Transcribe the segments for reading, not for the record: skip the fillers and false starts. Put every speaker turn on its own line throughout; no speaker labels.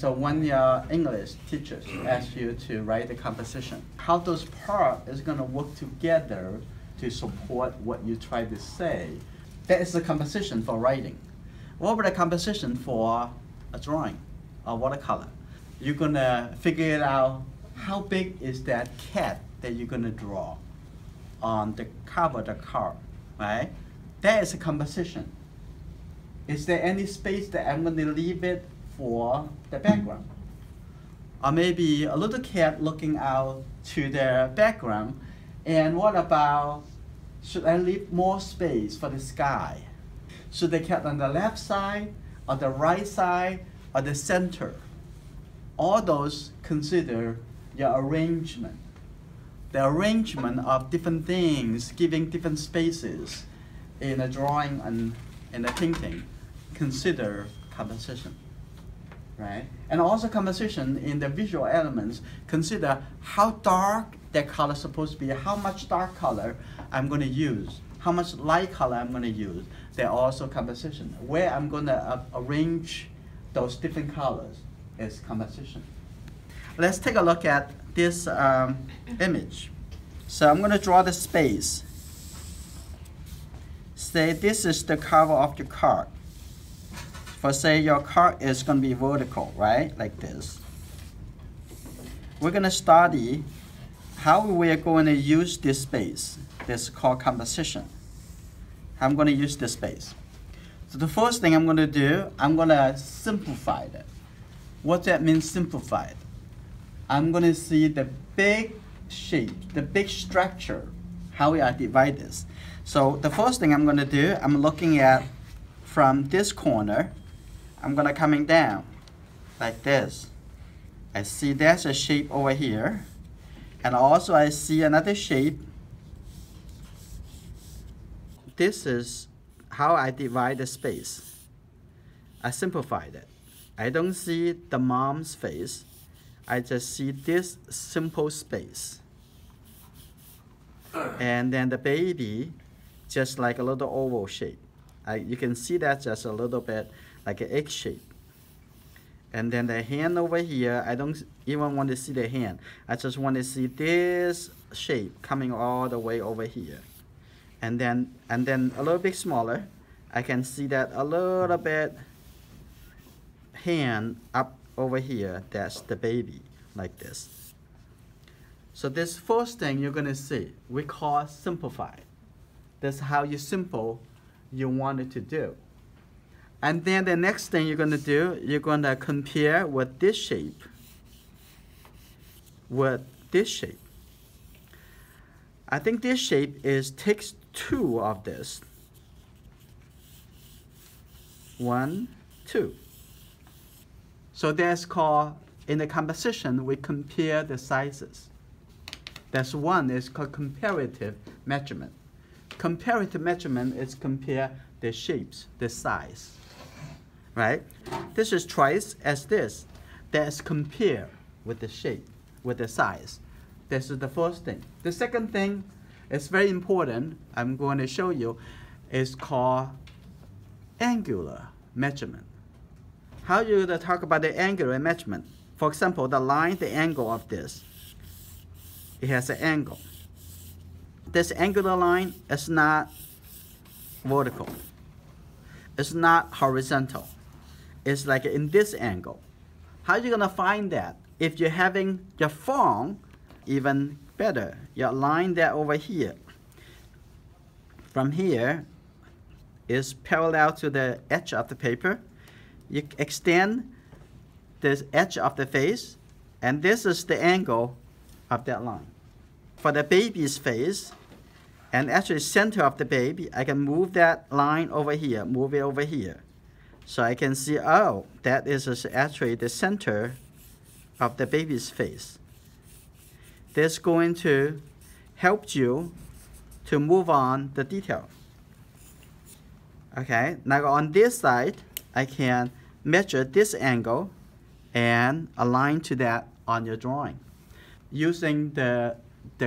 So when your English teachers ask you to write the composition, how those parts is going to work together to support what you try to say, that is the composition for writing. What about the composition for a drawing, a watercolor? You're going to figure it out, how big is that cat that you're going to draw on the cover of the card, right? That is a composition. Is there any space that I'm going to leave it for the background? Or maybe a little cat looking out to the background, and what about, should I leave more space for the sky? Should the cat on the left side, or the right side, or the center? All those consider your arrangement. The arrangement of different things, giving different spaces in a drawing and in a painting, consider composition, right? And also composition in the visual elements, consider how dark that color is supposed to be, how much dark color I'm going to use, how much light color I'm going to use. They're also composition. Where I'm going to arrange those different colors is composition. Let's take a look at this image. So I'm going to draw the space. Say this is the cover of your card. For say your card is going to be vertical, right? Like this. We're going to study how we're going to use this space. This is called composition. I'm going to use this space. So the first thing I'm going to do, I'm going to simplify it. What that means, simplified? I'm going to see the big shape, the big structure, how we are divide this. So the first thing I'm going to do, I'm looking at from this corner, I'm going to coming down like this. I see there's a shape over here, and also I see another shape. This is how I divide the space. I simplified it. I don't see the mom's face. I just see this simple space. And then the baby, just like a little oval shape. You can see that just a little bit like an egg shape. And then the hand over here, I don't even want to see the hand. I just want to see this shape coming all the way over here. And then a little bit smaller, I can see that a little bit hand up over here, that's the baby, like this. So this first thing you're going to see, we call simplify. That's how you want it to do. And then the next thing you're going to do, you're going to compare with this shape with this shape. I think this shape takes two of this. 1, 2. So that's called, in the composition, we compare the sizes. That's one is called comparative measurement. Comparative measurement is compare the shapes, the size, right? This is twice as this. That's compare with the shape, with the size. This is the first thing. The second thing is very important, I'm going to show you, is called angular measurement. How you talk about the angular measurement? For example, the line, the angle of this, it has an angle. This angular line is not vertical. It's not horizontal. It's like in this angle. How are you going to find that? If you're having your phone, even better. You line that over here. From here is parallel to the edge of the paper. You extend this edge of the face, and this is the angle of that line. For the baby's face, and actually center of the baby, I can move that line over here, move it over here. So I can see, oh, that is actually the center of the baby's face. This is going to help you to move on the detail. Okay, now on this side, I can measure this angle and align to that on your drawing using the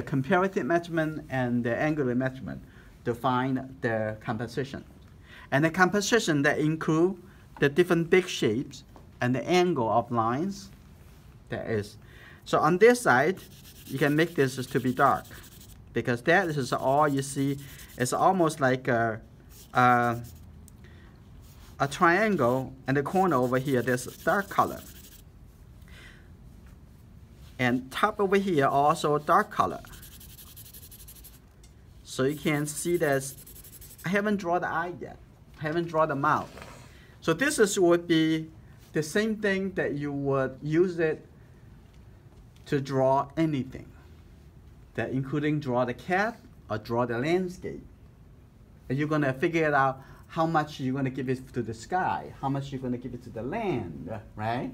comparative measurement and the angular measurement to find the composition. And the composition that include the different big shapes and the angle of lines that is. So on this side, you can make this to be dark, because that is all you see. It's almost like a triangle, and the corner over here, there's dark color. And top over here, also dark color. So you can see that I haven't drawn the eye yet. I haven't drawn the mouth. So this would be the same thing that you would use it to draw anything, that including draw the cat or draw the landscape. And you're gonna figure it out how much you're gonna give it to the sky, how much you're gonna give it to the land, right?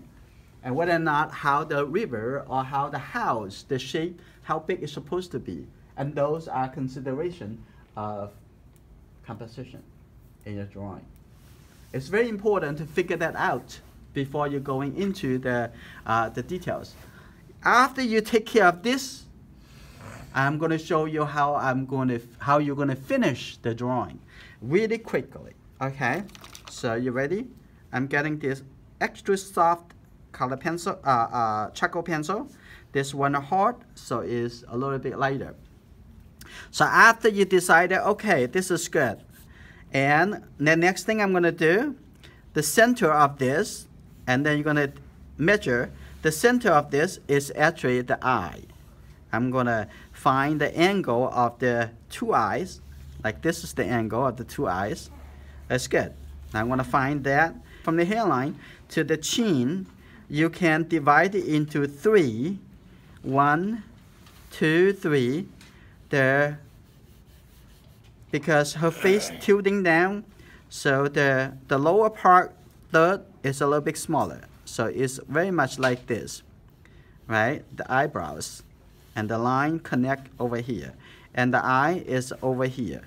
And whether or not how the river or how the house, the shape, how big it's supposed to be. And those are consideration of composition in your drawing. It's very important to figure that out before you're going into the details. After you take care of this, I'm going to show you how you're going to finish the drawing really quickly. Okay, so you ready? I'm getting this extra soft color pencil, charcoal pencil. This one hard, so it's a little bit lighter. So after you decided, okay, this is good, and the next thing I'm going to do, the center of this, and then you're going to measure. The center of this is actually the eye. I'm going to find the angle of the two eyes. Like this is the angle of the two eyes. That's good. Now I'm going to find that. From the hairline to the chin, you can divide it into 3. 1, 2, 3. There, because her face tilting down, so the lower part, third, is a little bit smaller. So it's very much like this, right? The eyebrows and the line connect over here, and the eye is over here,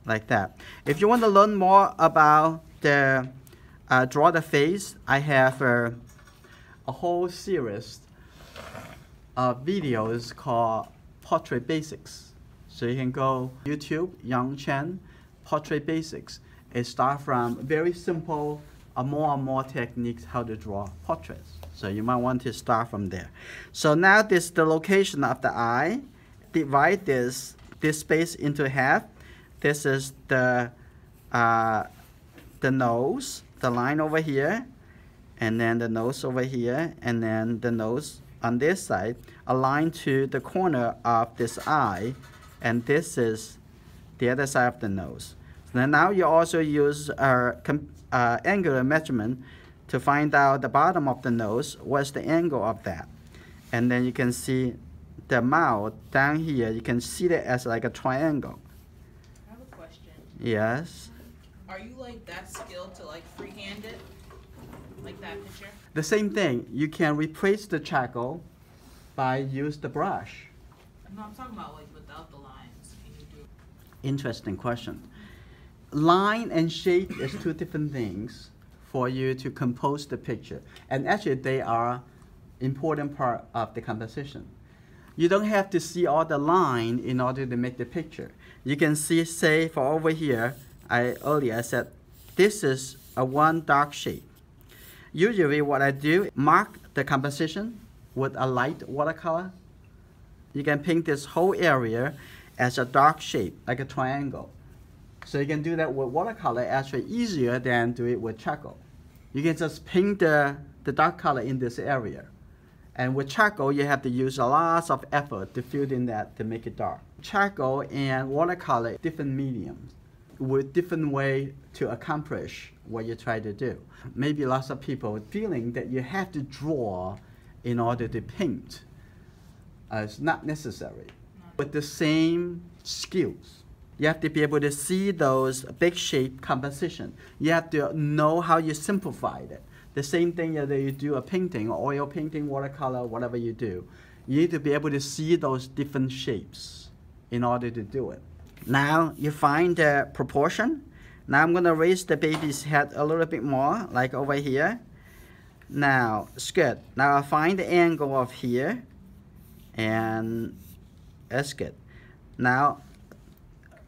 like that. If you want to learn more about the draw the face, I have a whole series of videos called Portrait Basics. So you can go YouTube, Yong, Chen, Portrait Basics. It starts from very simple, more and more techniques how to draw portraits. So you might want to start from there. So now this is the location of the eye. Divide this space into half. This is the nose, the line over here, and then the nose over here, and then the nose on this side, aligned to the corner of this eye, and this is the other side of the nose. So now you also use angular measurement to find out the bottom of the nose, what's the angle of that. And then you can see the mouth down here, you can see it as like a triangle.
I have a question.
Yes?
Are you like that skilled to like freehand it? Like that picture?
The same thing, you can replace the charcoal by use the brush.
No, I'm talking about like without the lines. Can you do?
Interesting question. Line and shape is two different things for you to compose the picture. And actually they are important part of the composition. You don't have to see all the line in order to make the picture. You can see, say for over here, earlier I said this is a one dark shape. Usually what I do, mark the composition with a light watercolor. You can paint this whole area as a dark shape, like a triangle. So you can do that with watercolor actually easier than do it with charcoal. You can just paint the dark color in this area. And with charcoal, you have to use a lot of effort to fill in that to make it dark. Charcoal and watercolor, different mediums with different way to accomplish what you try to do. Maybe lots of people feeling that you have to draw in order to paint. It's not necessary. With the same skills, you have to be able to see those big shape composition. You have to know how you simplify it. The same thing that you do a painting, oil painting, watercolor, whatever you do. You need to be able to see those different shapes in order to do it. Now you find the proportion. Now I'm going to raise the baby's head a little bit more, like over here. Now, it's good. Now I find the angle of here, and that's good. Now,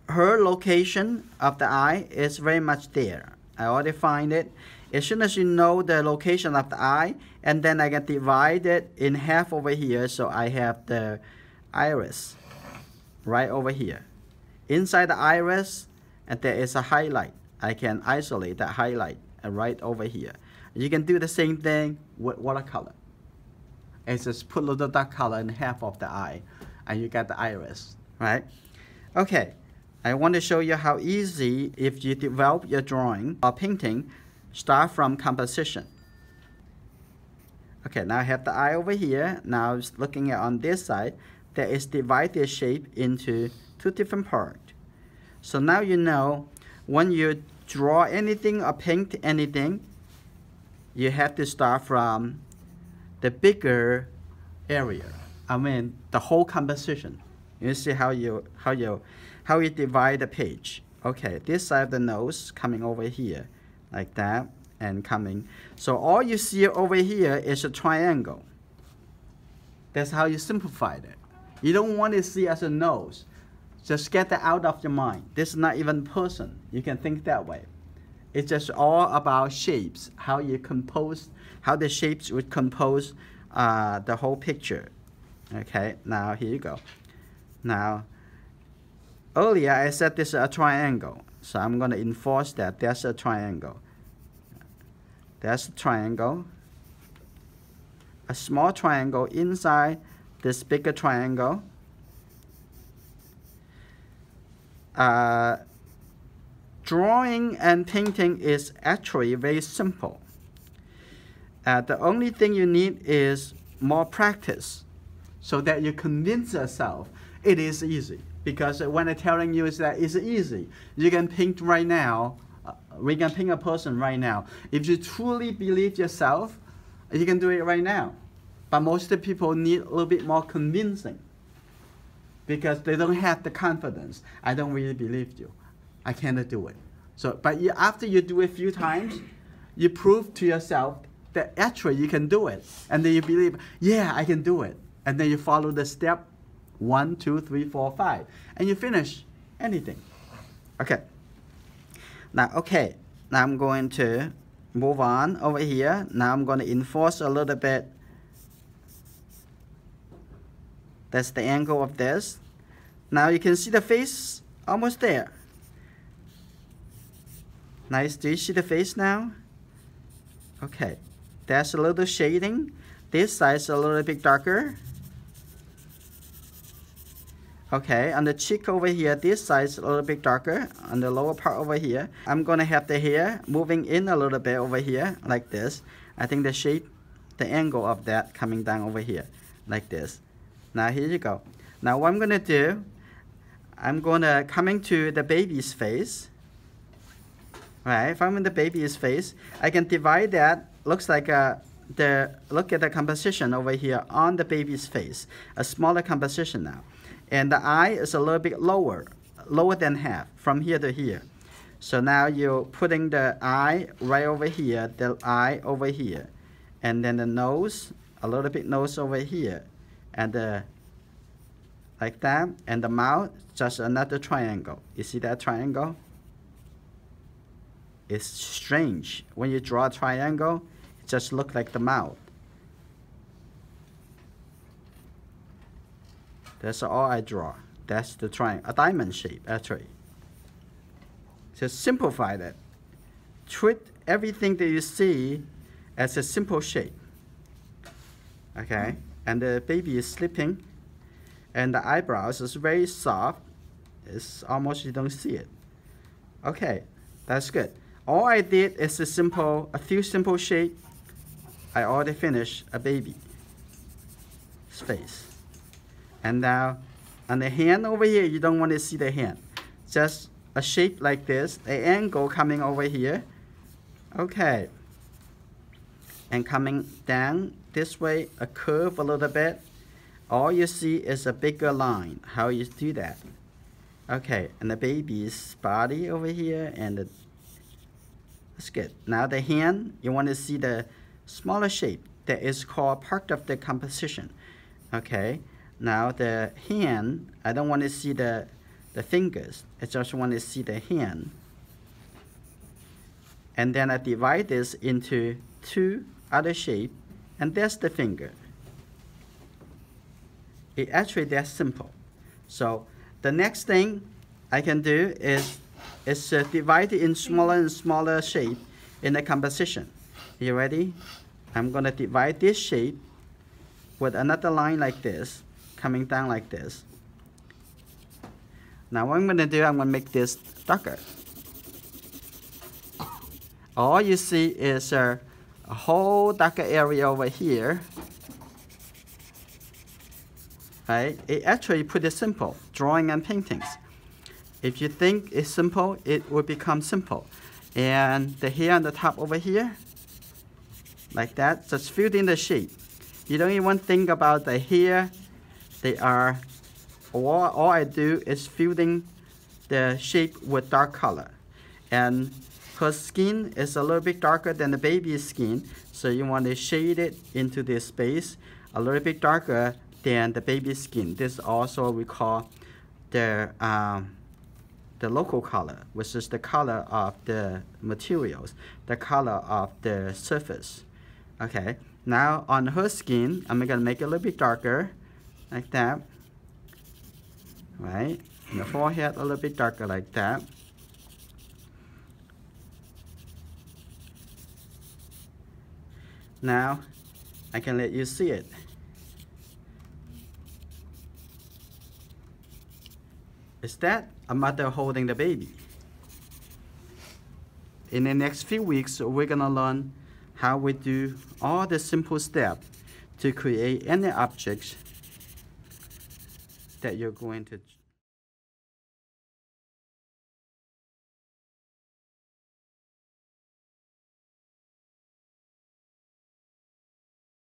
her location of the eye is very much there. I already find it, As soon as you know the location of the eye, and then I can divide it in half over here, so I have the iris right over here. Inside the iris, and there is a highlight. I can isolate that highlight right over here. You can do the same thing with watercolor. It's just put a little dark color in half of the eye, and you get the iris, right? Okay, I want to show you how easy if you develop your drawing or painting, start from composition. Okay, now I have the eye over here. Now looking at on this side, there is divide the shape into two different parts. So now you know when you draw anything or paint anything, you have to start from the bigger area. I mean the whole composition. You see how you divide the page. Okay, this side of the nose coming over here like that and coming. So all you see over here is a triangle. That's how you simplify it. You don't want to see as a nose. Just get that out of your mind. This is not even a person. You can think that way. It's just all about shapes, how you compose, how the shapes would compose the whole picture. Okay, now here you go. Now, earlier I said this is a triangle, so I'm going to enforce that. There's a triangle. There's a triangle. A small triangle inside this bigger triangle. Drawing and painting is actually very simple. The only thing you need is more practice so that you convince yourself it is easy. Because when I'm telling you is that it's easy, you can paint right now. We can paint a person right now. If you truly believe yourself, you can do it right now. But most of the people need a little bit more convincing because they don't have the confidence. I don't really believe you. I cannot do it. So, but after you do it a few times, you prove to yourself that actually you can do it. And then you believe, yeah, I can do it. And then you follow the step 1, 2, 3, 4, 5. And you finish anything. Okay. Now I'm going to move on over here. Now I'm going to enforce a little bit. That's the angle of this. Now you can see the face almost there. Nice. Do you see the face now? Okay. There's a little shading. This side is a little bit darker. Okay, on the cheek over here, this side is a little bit darker. On the lower part over here, I'm going to have the hair moving in a little bit over here, like this. I think the shape, the angle of that coming down over here, like this. Now here you go. Now what I'm going to do, I'm going to coming to the baby's face. Right, if I'm in the baby's face, I can divide that. Looks like look at the composition over here on the baby's face. A smaller composition now. And the eye is a little bit lower than half, from here to here. So now you're putting the eye right over here, the eye over here. And then the nose, a little bit nose over here. And like that. And the mouth, just another triangle. You see that triangle? It's strange. When you draw a triangle, it just looks like the mouth. That's all I draw. That's the triangle, a diamond shape actually. Just simplify that. Treat everything that you see as a simple shape. Okay, and the baby is sleeping, and the eyebrows is very soft. It's almost you don't see it. Okay, that's good. All I did is a few simple shapes. I already finished a baby's face. And now, on the hand over here, you don't want to see the hand. Just a shape like this, an angle coming over here. Okay. And coming down this way, a curve a little bit. All you see is a bigger line. How you do that? Okay, and the baby's body over here, and that's good. Now the hand, you want to see the smaller shape that is called part of the composition. Okay. Now the hand, I don't want to see the fingers. I just want to see the hand. And then I divide this into two other shapes, and that's the finger. That's simple. So the next thing I can do is divide it in smaller and smaller shape in the composition. You ready? I'm going to divide this shape with another line like this, coming down like this. Now what I'm going to do, I'm going to make this darker. All you see is a whole darker area over here. Right? It actually pretty simple, drawing and paintings. If you think it's simple, it will become simple. And the hair on the top over here, like that, just fill in the shape. You don't even think about the hair. They are, all I do is fill in the shape with dark color. And her skin is a little bit darker than the baby's skin, so you want to shade it into this space a little bit darker than the baby's skin. This also we call the local color, which is the color of the materials, the color of the surface. Okay, now on her skin, I'm gonna make it a little bit darker, like that. Right, and the forehead a little bit darker like that. Now, I can let you see it. Is that a mother holding the baby? In the next few weeks, we're gonna learn how we do all the simple steps to create any objects that you're going to